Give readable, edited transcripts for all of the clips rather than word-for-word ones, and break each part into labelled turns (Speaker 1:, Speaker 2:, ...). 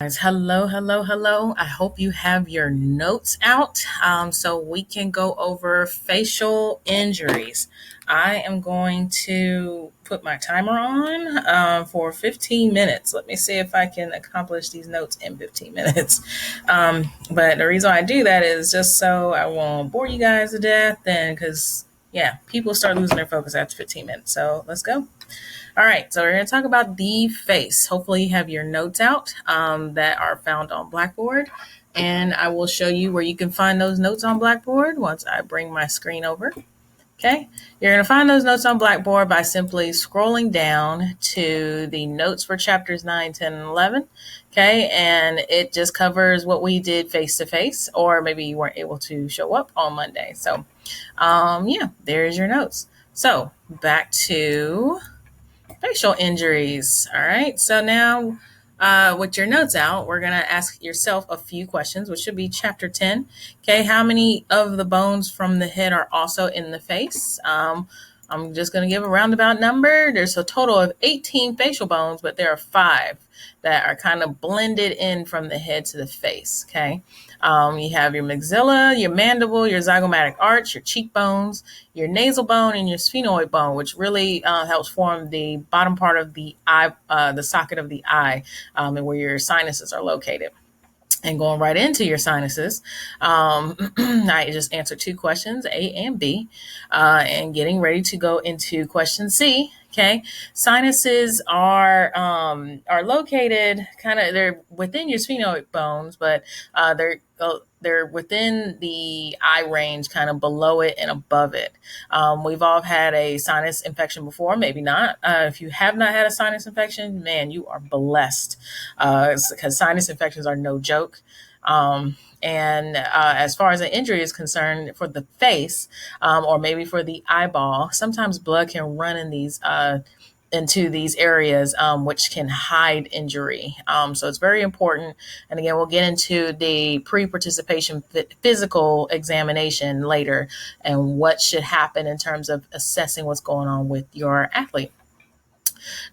Speaker 1: Guys, hello, hello, hello. I hope you have your notes out so we can go over facial injuries. I am going to put my timer on for 15 minutes. Let me see if I can accomplish these notes in 15 minutes. But the reason I do that is just so I won't bore you guys to death, and because, yeah, people start losing their focus after 15 minutes. So let's go. All right, so we're going to talk about the face. Hopefully, you have your notes out that are found on Blackboard, and I will show you where you can find those notes on Blackboard once I bring my screen over. Okay, you're going to find those notes on Blackboard by simply scrolling down to the notes for chapters 9, 10, and 11. Okay, and it just covers what we did face to face, or maybe you weren't able to show up on Monday. So, yeah, there's your notes. So, back to facial injuries. All right. So now, with your notes out, we're going to ask yourself a few questions, which should be chapter 10. Okay. How many of the bones from the head are also in the face? I'm just going to give a roundabout number. There's a total of 18 facial bones, but there are 5 that are kind of blended in from the head to the face. Okay. You have your maxilla, your mandible, your zygomatic arch, your cheekbones, your nasal bone, and your sphenoid bone, which really helps form the bottom part of the eye, the socket of the eye, and where your sinuses are located. And going right into your sinuses, I just answered 2 questions, A and B, and getting ready to go into question C. Okay, sinuses are located they're within your sphenoid bones, but they're within the eye range, kind of below it and above it. We've all had a sinus infection before, maybe not. If you have not had a sinus infection, man, you are blessed, because sinus infections are no joke. And as far as an injury is concerned, for the face, or maybe for the eyeball, sometimes blood can run in these into these areas, which can hide injury. So it's very important. And again, we'll get into the pre-participation physical examination later and what should happen in terms of assessing what's going on with your athlete.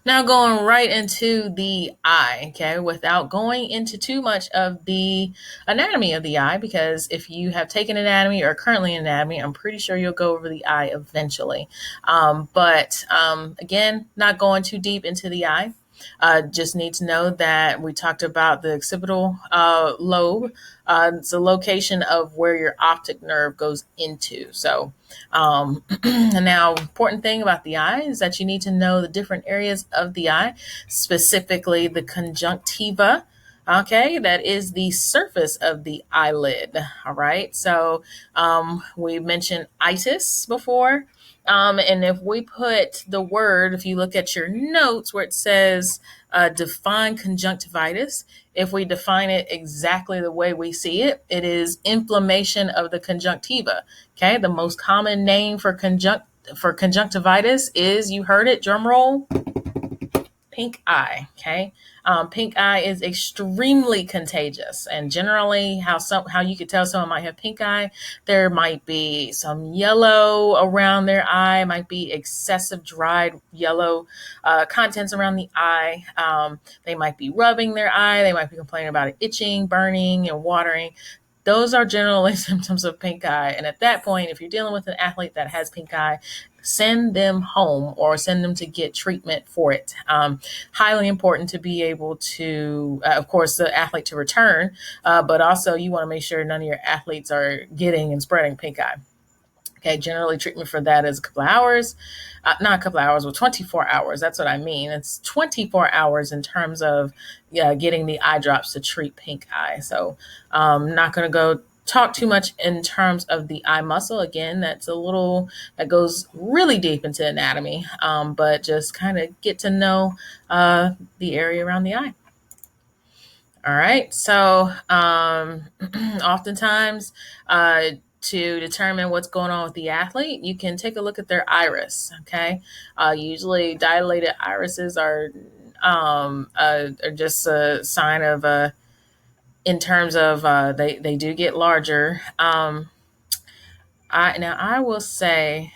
Speaker 1: Now, going right into the eye, okay, without going into too much of the anatomy of the eye, because if you have taken anatomy or currently in anatomy, I'm pretty sure you'll go over the eye eventually. But again, not going too deep into the eye. Just need to know that we talked about the occipital lobe. It's the location of where your optic nerve goes into. So, and now, important thing about the eye is that you need to know the different areas of the eye, specifically the conjunctiva. Okay, that is the surface of the eyelid. All right, so we mentioned itis before. And if we put the word, if you look at your notes where it says define conjunctivitis, if we define it exactly the way we see it, it is inflammation of the conjunctiva. Okay, the most common name for conjunctivitis is, you heard it, drum roll, pink eye. Okay, pink eye is extremely contagious, and generally, how you could tell someone might have pink eye, there might be some yellow around their eye, might be excessive dried yellow contents around the eye. They might be rubbing their eye. They might be complaining about it itching, burning, and watering. Those are generally symptoms of pink eye. And at that point, if you're dealing with an athlete that has pink eye, send them home or send them to get treatment for it. Highly important to be able to, of course, the athlete to return, but also you want to make sure none of your athletes are getting and spreading pink eye. Okay, generally treatment for that is a couple of hours, not a couple of hours, but 24 hours. That's what I mean. It's 24 hours in terms of getting the eye drops to treat pink eye. So not going to go talk too much in terms of the eye muscle. Again, that goes really deep into anatomy, but just kind of get to know the area around the eye. All right. So oftentimes, to determine what's going on with the athlete, you can take a look at their iris. Okay. Usually dilated irises are just a sign of, in terms of, they do get larger. I will say,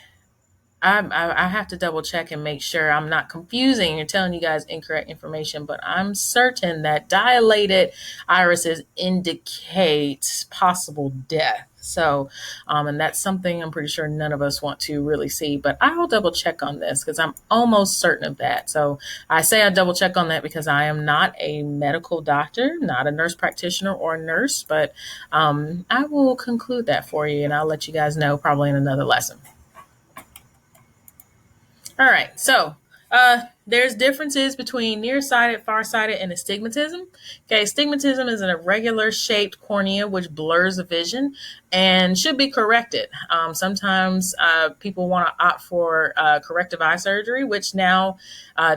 Speaker 1: I have to double check and make sure I'm not confusing or telling you guys incorrect information, but I'm certain that dilated irises indicate possible death. So, and that's something I'm pretty sure none of us want to really see, but I will double check on this because I'm almost certain of that. So I say I double check on that because I am not a medical doctor, not a nurse practitioner or a nurse, but I will conclude that for you and I'll let you guys know probably in another lesson. All right. So there's differences between nearsighted, farsighted, and astigmatism. Okay, astigmatism is an irregular shaped cornea which blurs the vision and should be corrected. Sometimes people want to opt for corrective eye surgery, which now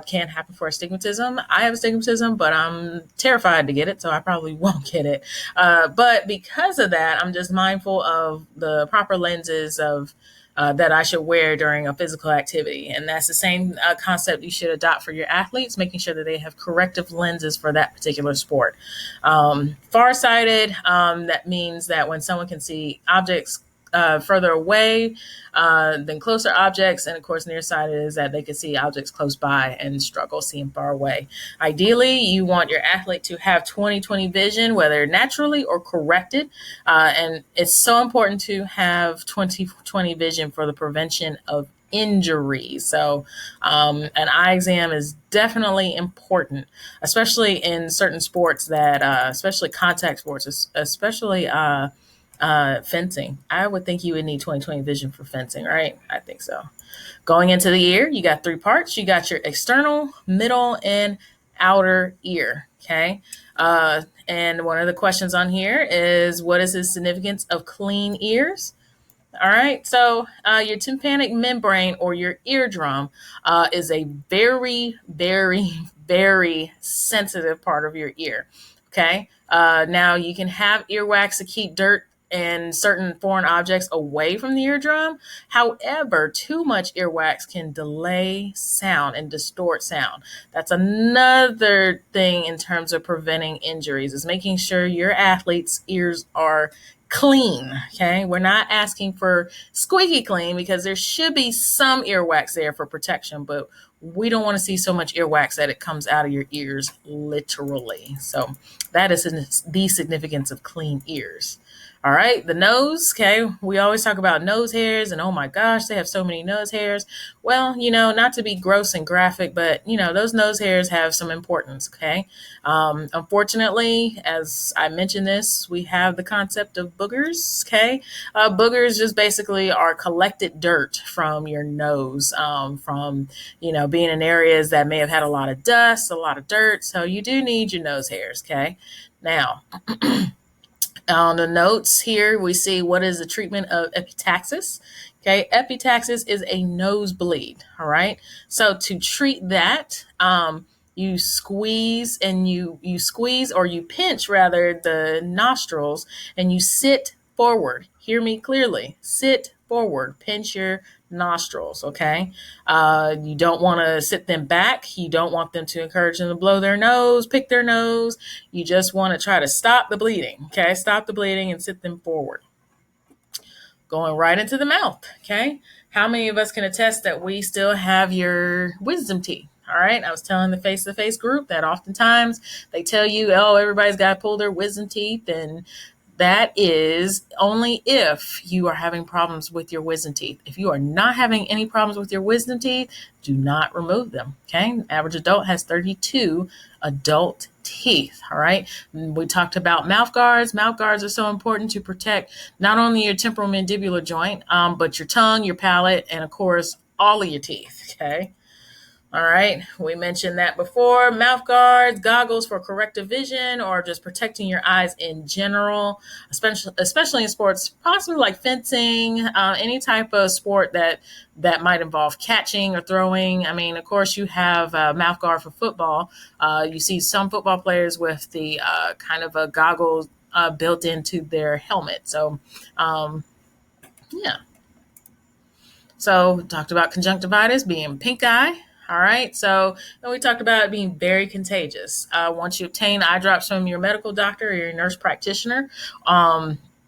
Speaker 1: can happen for astigmatism. I have astigmatism, but I'm terrified to get it, so I probably won't get it. But because of that, I'm just mindful of the proper lenses of that I should wear during a physical activity. And that's the same concept you should adopt for your athletes, making sure that they have corrective lenses for that particular sport. Farsighted, that means that when someone can see objects further away than closer objects. And of course, nearsighted is that they can see objects close by and struggle seeing far away. Ideally, you want your athlete to have 20/20 vision, whether naturally or corrected. And it's so important to have 20/20 vision for the prevention of injury. So, an eye exam is definitely important, especially in certain sports that, especially contact sports, especially fencing. I would think you would need 20/20 vision for fencing, right? I think so. Going into the ear, you got three parts. You got your external, middle, and outer ear. Okay. And one of the questions on here is what is the significance of clean ears? All right. So your tympanic membrane or your eardrum is a very, very, very sensitive part of your ear. Okay. Now you can have earwax to keep dirt and certain foreign objects away from the eardrum. However, too much earwax can delay sound and distort sound. That's another thing in terms of preventing injuries, is making sure your athletes' ears are clean. Okay. We're not asking for squeaky clean because there should be some earwax there for protection, but we don't want to see so much earwax that it comes out of your ears literally. So that is the significance of clean ears. All right, the nose. Okay, we always talk about nose hairs, and oh my gosh, they have so many nose hairs. Well, not to be gross and graphic, but those nose hairs have some importance. Okay, unfortunately, as I mentioned this, we have the concept of boogers. Okay, boogers just basically are collected dirt from your nose, from being in areas that may have had a lot of dust, a lot of dirt. So you do need your nose hairs. Okay, now. On the notes here, we see what is the treatment of epistaxis. Okay, epistaxis is a nosebleed. All right, so to treat that, you squeeze and you squeeze or you pinch rather the nostrils and you sit forward. Hear me clearly. Sit forward. Pinch your nostrils. Okay, you don't want to sit them back. You don't want them to encourage them to blow their nose, pick their nose. You just want to try to stop the bleeding. Okay, stop the bleeding and sit them forward. Going right into the mouth. Okay, how many of us can attest that we still have your wisdom teeth? All right, I was telling the face-to-face group that oftentimes they tell you, oh, everybody's got to pull their wisdom teeth, and that is only if you are having problems with your wisdom teeth. If you are not having any problems with your wisdom teeth, do not remove them. Okay. Average adult has 32 adult teeth. All right. We talked about mouth guards. Mouth guards are so important to protect not only your temporomandibular joint, but your tongue, your palate, and of course, all of your teeth. Okay. All right, we mentioned that before. Mouth guards, goggles for corrective vision, or just protecting your eyes in general, especially in sports, possibly like fencing, any type of sport that might involve catching or throwing. I mean, of course, you have a mouth guard for football. You see some football players with the kind of a goggles built into their helmet. So, yeah. So, we talked about conjunctivitis being pink eye. All right. So then we talked about it being very contagious. Once you obtain eye drops from your medical doctor or your nurse practitioner,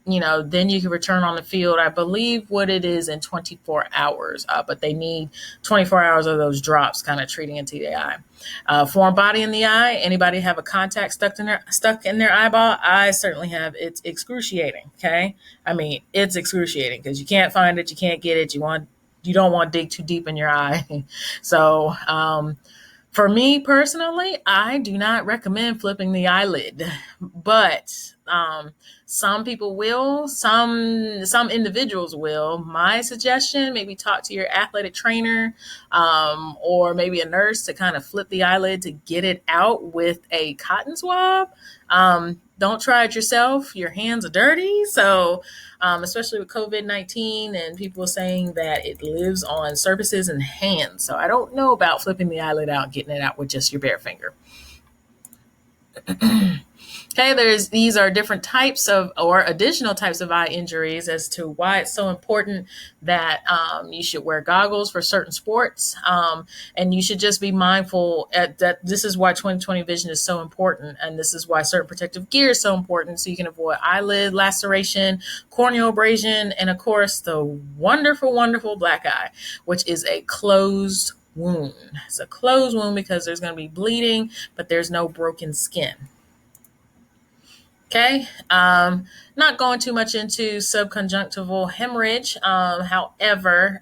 Speaker 1: then you can return on the field. I believe what it is in 24 hours, but they need 24 hours of those drops kind of treating into the eye. Foreign body in the eye. Anybody have a contact stuck in their eyeball? I certainly have. It's excruciating. Okay, I mean it's excruciating because you can't find it, you can't get it. You don't want to dig too deep in your eye. So for me personally, I do not recommend flipping the eyelid, but some people will. Some individuals will. My suggestion: maybe talk to your athletic trainer, or maybe a nurse to kind of flip the eyelid to get it out with a cotton swab. Don't try it yourself. Your hands are dirty, so especially with COVID-19 and people saying that it lives on surfaces and hands. So I don't know about flipping the eyelid out, getting it out with just your bare finger. Okay, these are different types of or additional types of eye injuries as to why it's so important that you should wear goggles for certain sports, and you should just be mindful that this is why 20/20 vision is so important, and this is why certain protective gear is so important, so you can avoid eyelid laceration, corneal abrasion, and of course the wonderful, wonderful black eye, which is a closed wound. It's a closed wound because there's going to be bleeding, but there's no broken skin. Okay, not going too much into subconjunctival hemorrhage. However,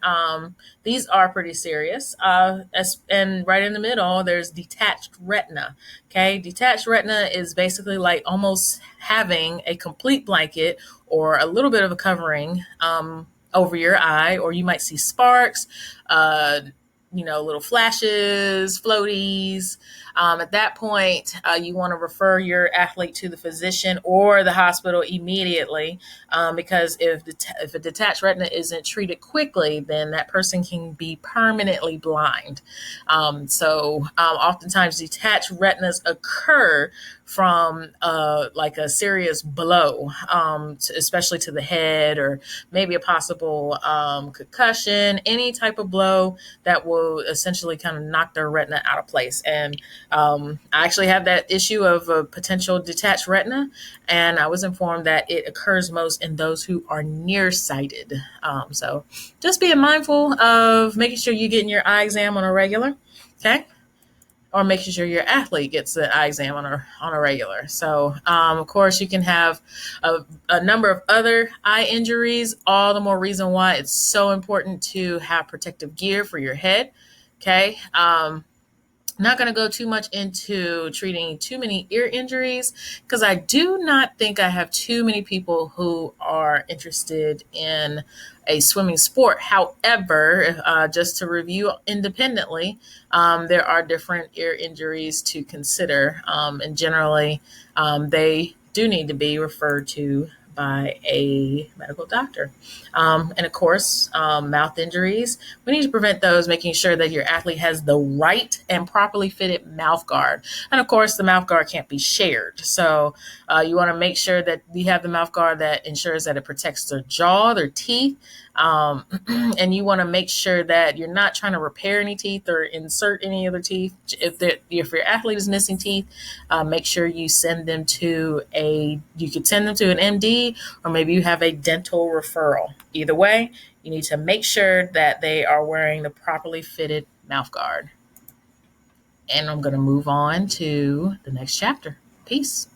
Speaker 1: these are pretty serious. And right in the middle, there's detached retina. Okay, detached retina is basically like almost having a complete blanket or a little bit of a covering over your eye, or you might see sparks, little flashes, floaties. At that point, you want to refer your athlete to the physician or the hospital immediately, because if a detached retina isn't treated quickly, then that person can be permanently blind. So oftentimes detached retinas occur from like a serious blow, especially to the head, or maybe a possible concussion, any type of blow that will essentially kind of knock their retina out of place. And I actually have that issue of a potential detached retina, and I was informed that it occurs most in those who are nearsighted. So just being mindful of making sure you're getting your eye exam on a regular, okay? Or making sure your athlete gets the eye exam on a regular. So, of course, you can have a number of other eye injuries. All the more reason why it's so important to have protective gear for your head. Okay. Not going to go too much into treating too many ear injuries because I do not think I have too many people who are interested in a swimming sport. However, just to review independently, there are different ear injuries to consider, and generally they do need to be referred to by a medical doctor. And of course, mouth injuries. We need to prevent those, making sure that your athlete has the right and properly fitted mouth guard. And of course, the mouth guard can't be shared. So you want to make sure that you have the mouth guard that ensures that it protects their jaw, their teeth. And you want to make sure that you're not trying to repair any teeth or insert any other teeth. If your athlete is missing teeth, make sure you send them to you could send them to an MD, or maybe you have a dental referral. Either way, you need to make sure that they are wearing the properly fitted mouth guard. And I'm going to move on to the next chapter. Peace.